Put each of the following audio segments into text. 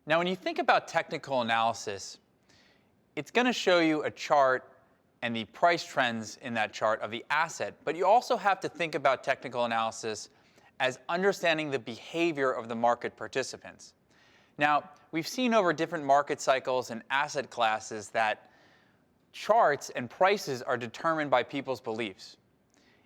Now, when you think about technical analysis, it's going to show you a chart and the price trends in that chart of the asset. But you also have to think about technical analysis as understanding the behavior of the market participants. Now, we've seen over different market cycles and asset classes that charts and prices are determined by people's beliefs.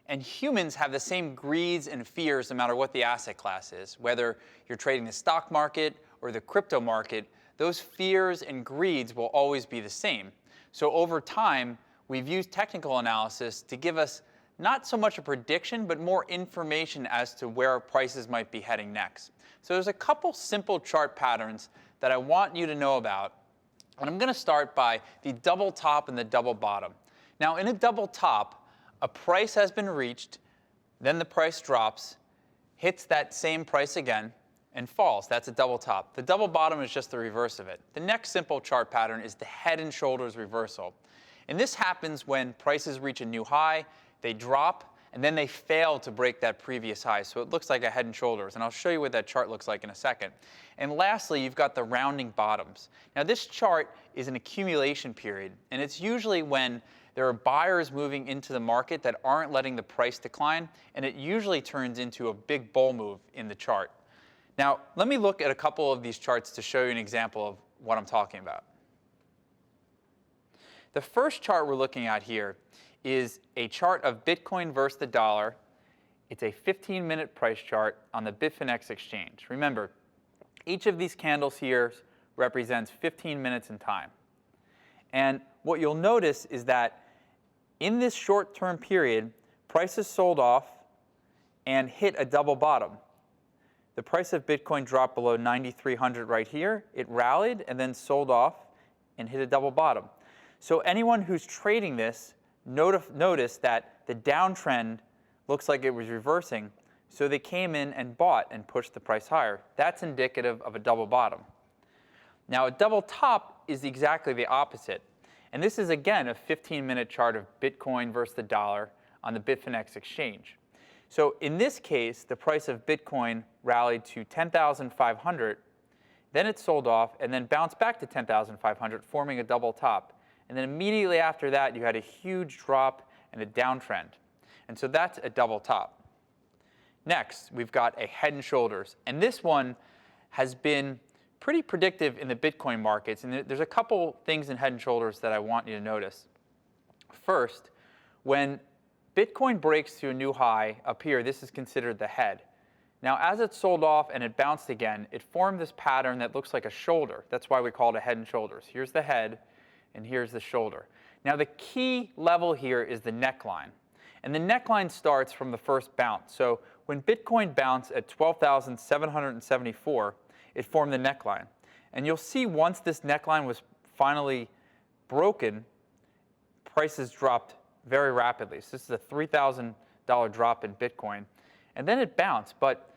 And humans have the same greeds and fears no matter what the asset class is. Whether you're trading the stock market or the crypto market, those fears and greeds will always be the same. So over time, we've used technical analysis to give us not so much a prediction, but more information as to where prices might be heading next. So there's a couple simple chart patterns that I want you to know about. And I'm going to start by the double top and the double bottom. Now, in a double top, a price has been reached, then the price drops, hits that same price again, and falls. That's a double top. The double bottom is just the reverse of it. The next simple chart pattern is the head and shoulders reversal. And this happens when prices reach a new high, they drop, and then they fail to break that previous high. So it looks like a head and shoulders. And I'll show you what that chart looks like in a second. And lastly, you've got the rounding bottoms. Now, this chart is an accumulation period. And it's usually when there are buyers moving into the market that aren't letting the price decline. And it usually turns into a big bull move in the chart. Now, let me look at a couple of these charts to show you an example of what I'm talking about. The first chart we're looking at here is a chart of Bitcoin versus the dollar. It's a 15-minute price chart on the Bitfinex exchange. Remember, each of these candles here represents 15 minutes in time. And what you'll notice is that in this short-term period, prices sold off and hit a double bottom. The price of Bitcoin dropped below 9,300 right here. It rallied and then sold off and hit a double bottom. So anyone who's trading this noticed that the downtrend looks like it was reversing. So they came in and bought and pushed the price higher. That's indicative of a double bottom. Now, a double top is exactly the opposite. And this is, again, a 15-minute chart of Bitcoin versus the dollar on the Bitfinex exchange. So in this case, the price of Bitcoin rallied to 10,500, then it sold off, and then bounced back to 10,500, forming a double top. And then immediately after that, you had a huge drop and a downtrend. And so that's a double top. Next, we've got a head and shoulders. And this one has been pretty predictive in the Bitcoin markets. And there's a couple things in head and shoulders that I want you to notice. First, when Bitcoin breaks to a new high up here, this is considered the head. Now, as it sold off and it bounced again, it formed this pattern that looks like a shoulder. That's why we call it a head and shoulders. Here's the head, and here's the shoulder. Now, the key level here is the neckline. And the neckline starts from the first bounce. So when Bitcoin bounced at 12,774, it formed the neckline. And you'll see once this neckline was finally broken, prices dropped very rapidly. So this is a $3,000 drop in Bitcoin. And then it bounced. But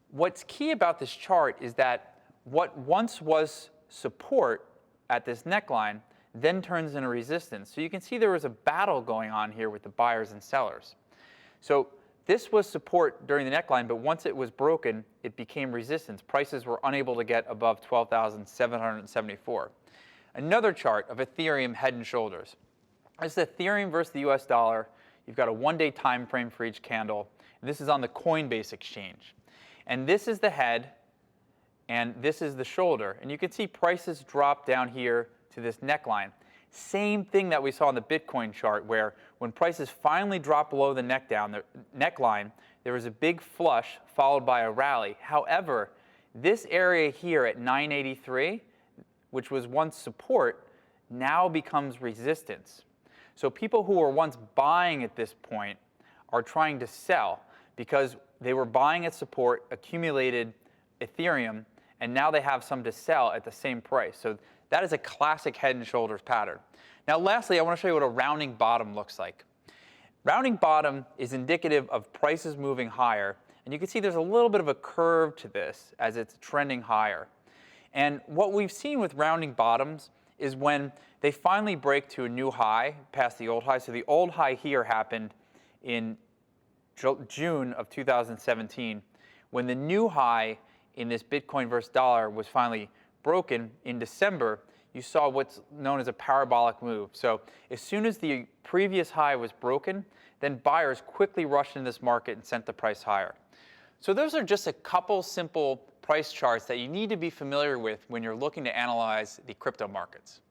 what's key about this chart is that what once was support at this neckline then turns into resistance. So you can see there was a battle going on here with the buyers and sellers. So this was support during the neckline, but once it was broken, it became resistance. Prices were unable to get above 12,774. Another chart of Ethereum head and shoulders. This is Ethereum versus the US dollar. You've got a one-day time frame for each candle. And this is on the Coinbase exchange. And this is the head, and this is the shoulder. And you can see prices drop down here to this neckline. Same thing that we saw on the Bitcoin chart, where when prices finally dropped below the neckline, there was a big flush followed by a rally. However, this area here at 983, which was once support, now becomes resistance. So people who were once buying at this point are trying to sell because they were buying at support, accumulated Ethereum, and now they have some to sell at the same price. So that is a classic head and shoulders pattern. Now, lastly, I want to show you what a rounding bottom looks like. Rounding bottom is indicative of prices moving higher. And you can see there's a little bit of a curve to this as it's trending higher. And what we've seen with rounding bottoms is when they finally break to a new high past the old high. So the old high here happened in June of 2017, when the new high in this Bitcoin versus dollar was finally broken in December, you saw what's known as a parabolic move. So as soon as the previous high was broken, then buyers quickly rushed into this market and sent the price higher. So those are just a couple simple price charts that you need to be familiar with when you're looking to analyze the crypto markets.